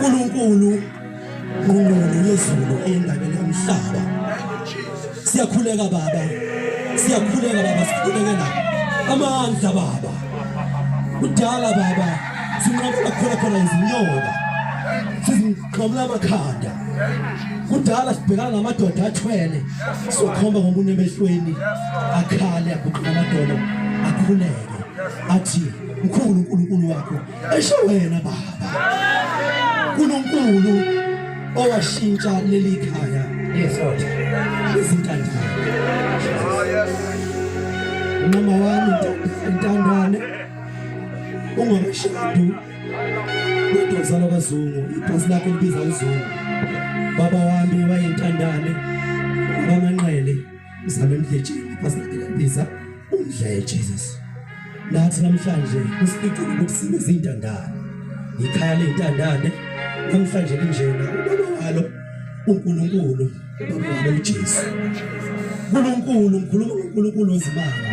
uNkulunkulu uNgqondo yezulu eyendabeni yomhlaba. Siyakhuleka baba. Siyakhuleka baba, sikhulekela amandla baba. Kudala baba sinqoba khona izinyoka. Sizinqobula amakhanda. Kudala sibhekana namadoda athwele. Sokhomba ngomunye emehlweni akhale aguqula amadolo akhuleke. Athi mkhulu uNkulunkulu wakho esho wena baba. uNkulunkulu owashintsha leli khaya. Yes Lord. Izintandane. Mama wami intandane ungabashadu udozana kaZungu ibhasi lakhe libiza uZungu. Baba wami wayintandane bamanqele izame emdletsheni ibhasi lakhe libiza umdle Jesus. Nathi namhlanje kusipicile ukuthi sibe zintandane. Ikhaya lentandane namhlanje linjena ubaba walo uNkulunkulu ubaba walo uJesu. uNkulunkulu mkhuluma ngoNkulunkulu ozimanga.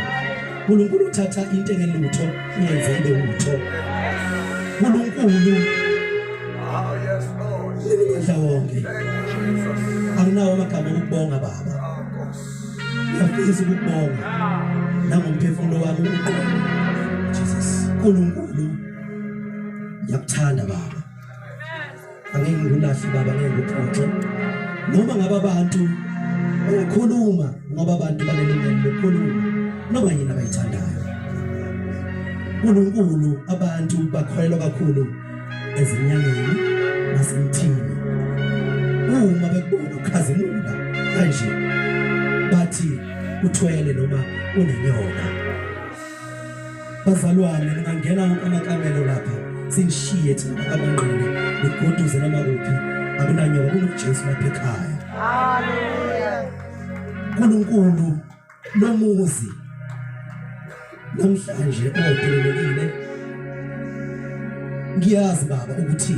uNkulunkulu uthatha into engelutho uyenze ibe utho. uNkulunkulu yes Lord ngendlela wonke. Akunawo amagama okubonga baba. Ngiyafisa ukubonga nangomphefumulo wami uqobo Jesus. uNkulunkulu ngiyakuthanda baba. Angeke ngikulahle baba, ngeke ngiphoxe. Noma ngaba abantu bayakhuluma ngoba abantu banelungelo lokukhuluma noma yini abayithandayo. uNkulunkulu abantu bakholelwa kakhulu ezinyangeni nasemthini. Uma bekubona ukhazimula kanje bathi uthwele noma unenyoka. Bazalwane ngingangena amakamelo lapha sinishiye thina abanqine begoduze noma kuphi akunanyoka kunoJesu lapha ekhaya. Haleluya. uNkulunkulu nomuzi namhlanje odelelekile. Ngiyazi baba ukuthi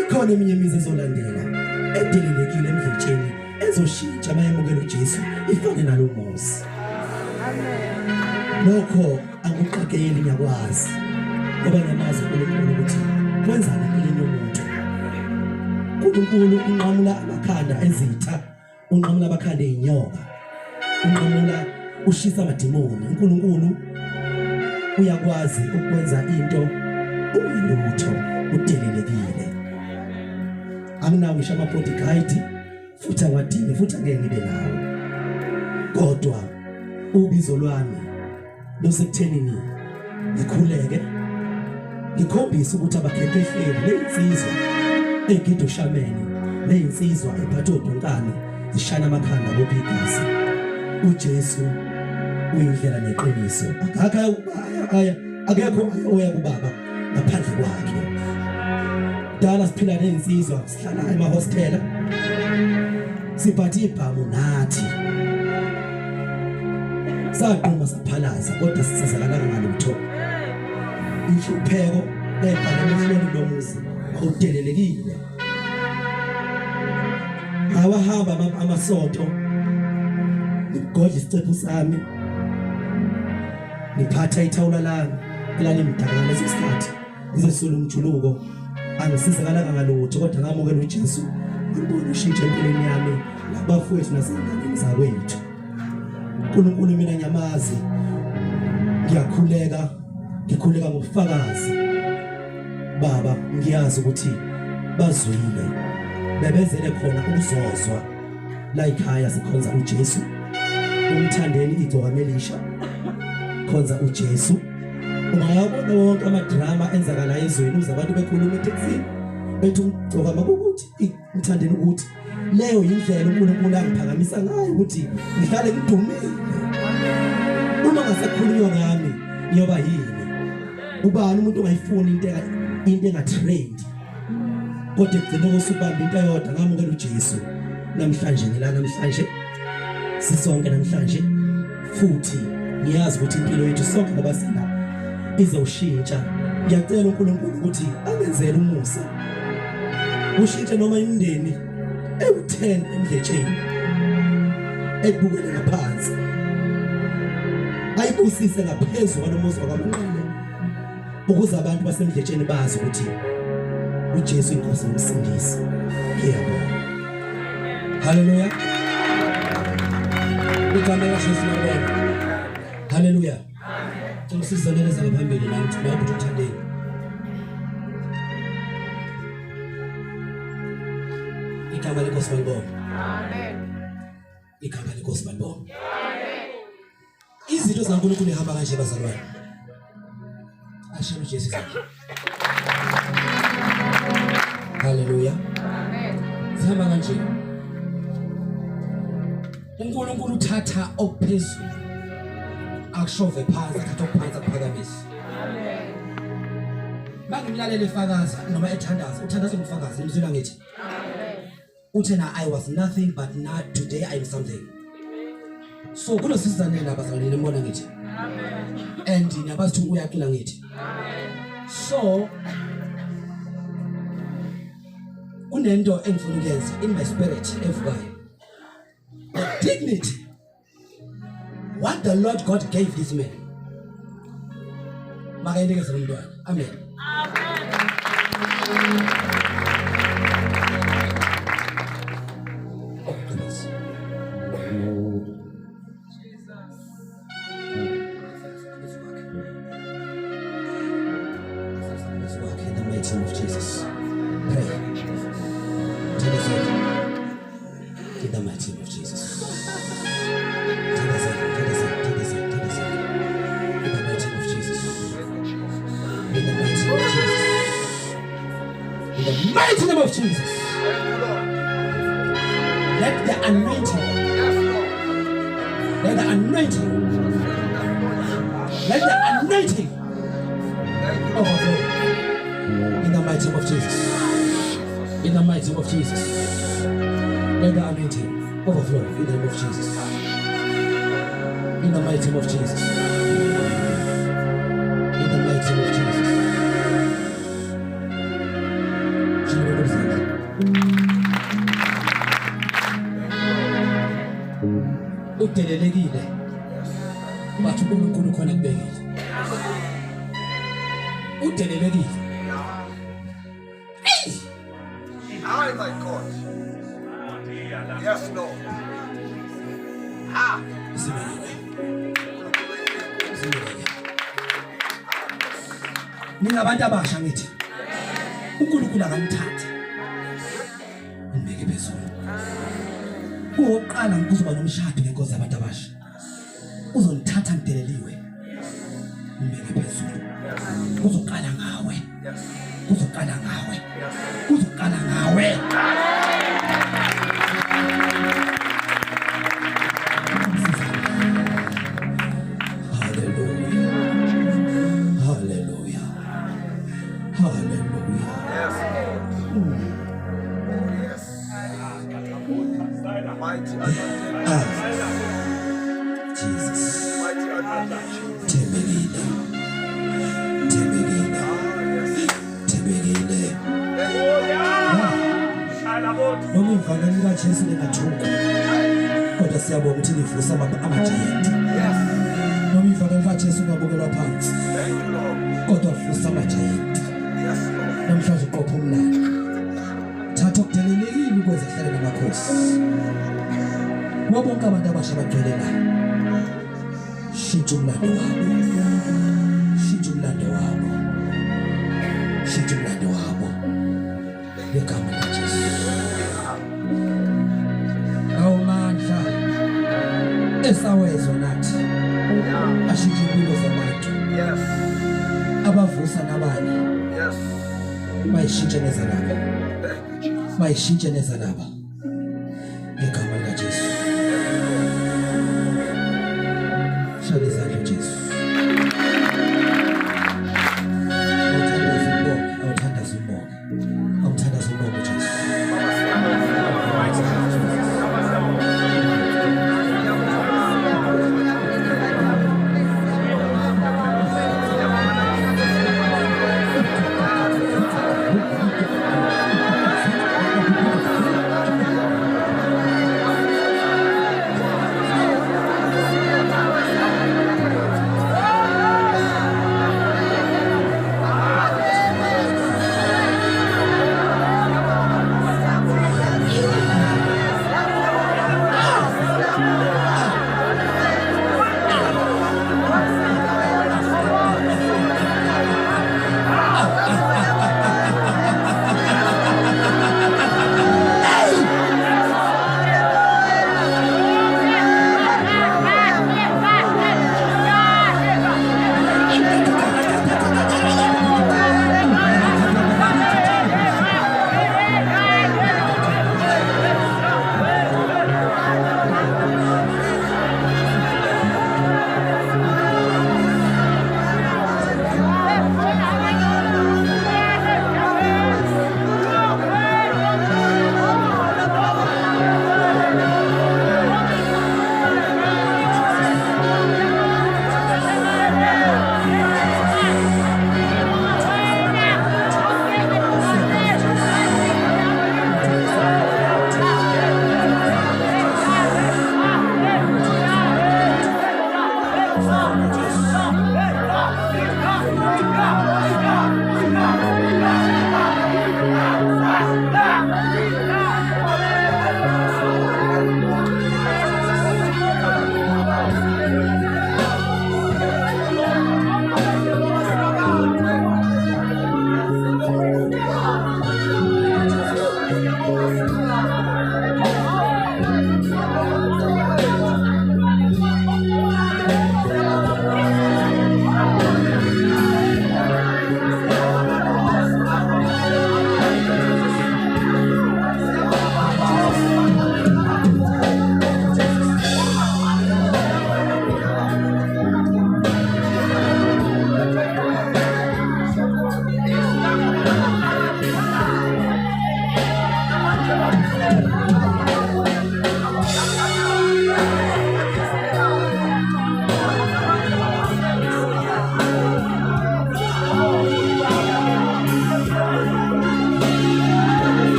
ikhona eminye imizi ezolandela edelelekile emdletsheni ezoshintsha abayemukela uJesu ifane nalomuzi. Amen. Lokho akuqhakeli ngiyakwazi ngoba ngiyamazi uNkulunkulu ukuthi kwenzani empilweni yomuntu. uNkulunkulu unqamula amakhanda ezitha, unqamula amakhanda einyoka, unqamula ushisa amadimoni. uNkulunkulu uyakwazi ukwenza into uyilutho udelelekile. Anginawo ngisho ama-bodyguide futhi awadini futhi angeke ngibe nawo. Kodwa ubizo lwami lusekuthenini ngikhuleke ngikhombisa ukuthi abakhephesheli lezinsizwa egida ushameni, lezinsizwa ephathe uDonkane zishana amakhanda ngobhigasi. uJesu uyindlela neqiniso. Akekho oya kubaba ngaphandle kwakhe. Dala siphila nezinsizwa sihlala emahostela siphathe ibhamu nathi saqhuma saphalaza kodwa sisazakalanga ngalutho. Inhlupheko ebhale emehlweni lomuzi awudelelekile. Awahamba amasonto ngigodla isicephu sami ngiphatha ithawula lami elalimdakana leso sikhathi ngizesula umjuluko. Angisizakalanga ngalutho kodwa ngamukela uJesu. Ngibona ushintsho empilweni yami labafowethu nasenganeni zakwethu. uNkulunkulu mina ngiyamazi, ngikhuleka ngobufakazi baba. Ngiyazi ukuthi bazwile bebezele khona ukuzozwa la ekhaya sikhonza uJesu. Umthandeni igcoka melisha khonza uJesu. Ungayabona wonke amadrama enzakala ezweni uze abantu bekhuluma eTexini bethi ugcoka makukuthi umthandeni ukuthi leyo indlela uNkulunkulu angiphakamisa ngayo ukuthi ngihlale ngidumile. Uma ngasekhulunywa ngami ngiyoba yini? Ubani umuntu ongayifuni into engatrend? Kodwa ekugcineni usubamba into eyodwa. Ngamukela uJesu namhlanje ngila namhlanje sisonke namhlanje futhi ngiyazi ukuthi impilo yethu sonke ngabasina izoshintsha. Ngiyacela uNkulunkulu ukuthi angenzele umusa ushintshe noma imindeni ewu10 emdletsheni ebukele ngaphansi, ayibusise ngaphezulu kwalomuzi wakaMnqele ukuze abantu basemdletsheni bazi ukuthi uJesu inkosi nomsindisi. Ngiyabonga. Hallelujah. Igama laJesu libonga. Hallelujah. Umsizanele zangaphambili la uthi babu uthandeni. Igama lenkosi libonga. Amen. Igama lenkosi libonga. Amen. Izinto zaNkulunkulu ehamba kanje bazalwane. Ashilo uJesu. Hallelujah. Amen. Zihamba kanje. uNkulunkulu uthatha okuphezulu akushove phansi athatha okuphansi akuphakamisa. Amen. Mangimlalele efakaza noma ethandaza uthandaza ngofakaza nemizwa ngithi. Amen. Uthena I was nothing but now today I am something. So kulo sizane labazalwane nemona ngithi. Amen. And nyabathi uyaqila ngithi. Amen. So kunento engifuna ukuyenza in my spirit evukayo. The dignity what the Lord God gave this man. Makayindekeza umntwana. Amen. Amen. Oh goodness. Let's walk in the mighty name of Jesus. Pray. Tell us in the mighty name of Jesus. In the mighty name of Jesus. Let the anointing. Let the anointing. Let the anointing overflow. In the mighty name of Jesus. In the mighty name of Jesus. Let the anointing overflow. In the name of Jesus. In the mighty name of Jesus. In the mighty name of Jesus. Udelelekile bathi uNkulunkulu khona kubekile. Udelelekile. Oh my God. Yes, Lord. Ah. Ningabantu abasha ngithi. uNkulunkulu akamthatha. Umbeke phezulu. Uqala ngibuza nomshado ngenkosi yabantu abasha. Uzonithatha ngideleliwe. Umbeke phezulu. Uzoqala ngawe. Uzoqala ngawe. Uzoqala ngawe. Jesu lingathuka kodwa siyabonga ukuthi livusa amajayenti. Noma ivangeli kaJesu ungabukelwa phansi kodwa vusa amajayenti. Namhlanje uqopha umlando thatha okudelelekile ukwenza hlale namakhosi wabonke abantu abasha abagcwele shintsha umlando wabo. Shintsha umlando wabo. Shintsha umlando wabo ngegama likaJesu. Awumandla esawezwa nathi ashintshe impilo zabantu. Abavusa nabanye bayishintshe nezalaba. Bayishintshe nezalaba ngegama likaJesu. Shale izandla Jesu. Awuthandaze umbongo Jesu.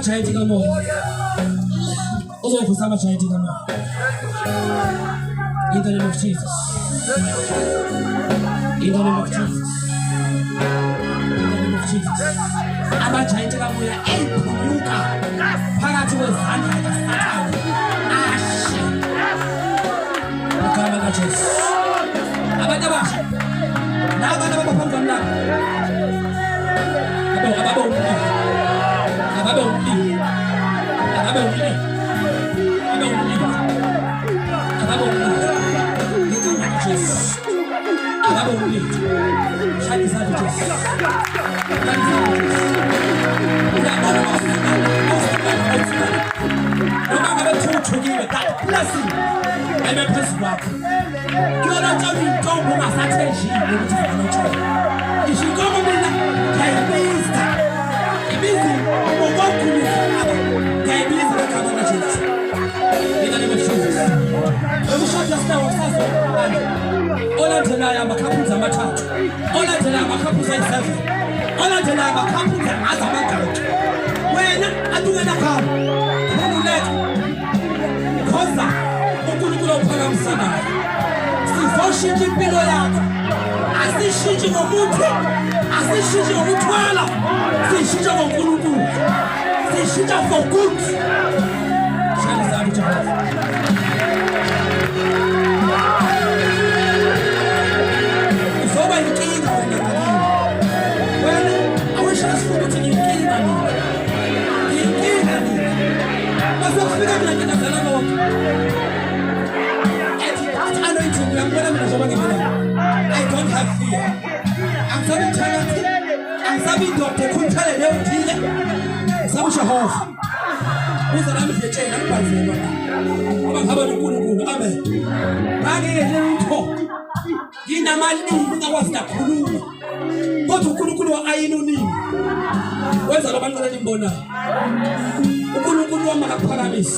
Giant come on. Also for some giant come on. In the name of Jesus. In the name of Jesus. In the name of Jesus. I'm a giant come on. Hey, Puka. Parati was under the Satan. Ash. Come on, Jesus. Abadabash. Now, for good. I don't have fear. I'm serving charity. I'm serving Dr. Kuntale Leotile. Some Shahov. Who's the name of the chain? I'm going Amen. Bagi a little talk. Gina Mali, was the Kulu. Go to Kulu, I know me. Where's the Bangalore Bona? Ukulu Makapamis.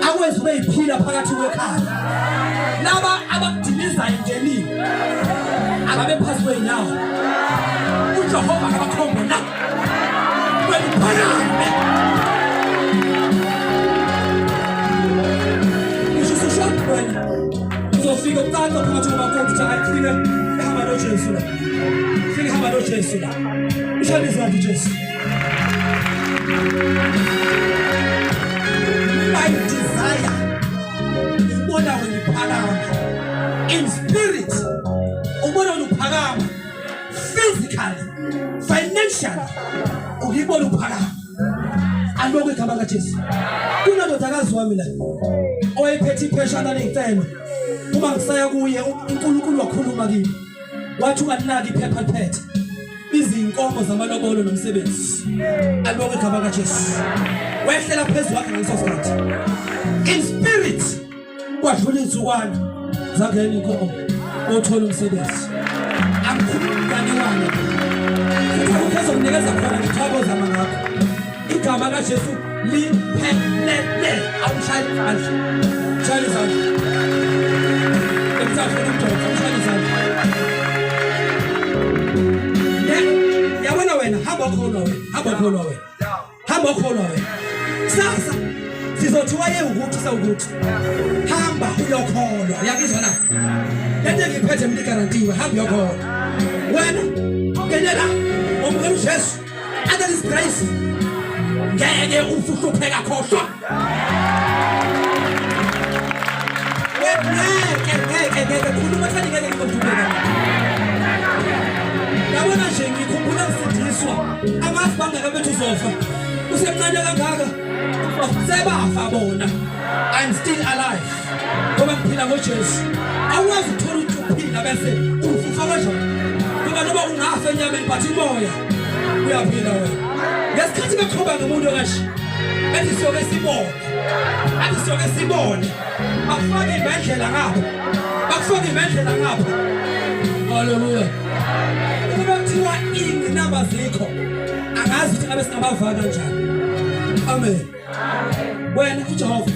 I was way Peter Paratu work hard. Now I'm optimistic in Jenny. I'm a passway now. Put your hope I come now. You should shut when so figure that of what you are going to I figure how I don't chase you. Figure how I don't chase you. You shall be glad to chase. My desire what I will param in spirit what I will param physically financially what I will param and what we come back to kuna mtakazo mina oyephethe pressure nalengfema uma ngisaya kuye uNkulunkulu wakhuluma kimi wathi unganaki iphepha liphethe izinkomo zamalobolo nomsebenzi alokho ekhaba kaJesu wehlela phezulu wakhe ngaleso sikhathi in spirit kwadlula insukwana zangena inkomo othola umsebenzi amkhulumani wami futhi uzokunikeza khona ngithokoza ngakho igama kaJesu liphelele awushaya phansi shaya izandla emthatha umntwana awushaya izandla yabona wena hamba khona wena sasa sizothiwa ukuthi sawukuthi hamba uyokholwa yakizwa na lento ngiphethe mina igarantiwe hamba uyokholwa wena ngenela umkhulu Jesu under this grace ngeke ufuhlupheka khohlwa ngeke khuluma thani ngeke ngikuhlupheka yabona nje ngikhumbula usidiswa amazi bangaka bethu uzofa usemncane kangaka sebafa bona I'm still alive ngoba ngiphila ngoJesu awazi ukuthola ukuthi uphila bese ufufa kanjani ngoba noba ungafa enyameni but umoya uyaphila wena ngesikhathi bekhomba ngomuntu okasha bethi soke sibone athi soke sibone bakufaka imendlela ngapha bakufaka imendlela ngapha haleluya uma kuthiwa inamba zikho angazi ukuthi ngabe singabavaka kanjani amen wena uJehova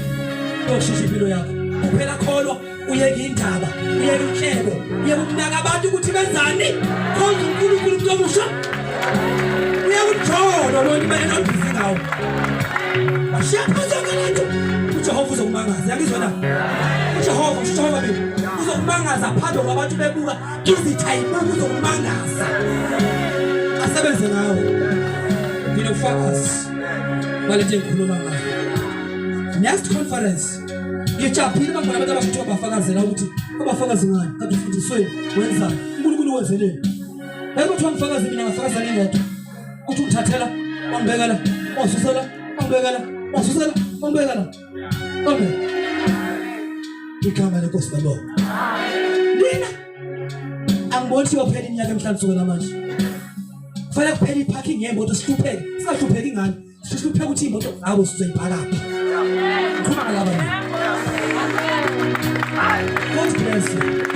uyoshisha impilo yakho kuphela kholwa uyeke indaba uyeke inhlebo uyeke ukunaka abantu ukuthi benzani khona uNkulunkulu umuntu omusha uyeke ujolo lo imene obhizi ngawo bashapha zonke uJehova uzokumangaza yakizwa na uJehova bebe uzokumangaza phakathi kwabantu bebuka izitha ibuka uzokumangaza asebenze ngawe ngilofakazi balete ngikhuluma ngayo next conference ngijaphile bangona abantu abasho bafakazela ukuthi abafakazi ngani kanti ufundiswe wenza uNkulunkulu wenzeleni yebo kuthiwa ngifakaze mina ngafakaza ngedwa kuthi ungithathela wangibekela wasusela wangibekela wasusela wangibekela amen igama lenkosi babo mina angiboni ukuthi uphela iminyaka emhlanje sokela manje kufanele kuphela iparking yemoto sihlupheke singahlupheki ngani sihlupheke ukuthi imoto abo sizoyibhala lapha khona laba God bless you.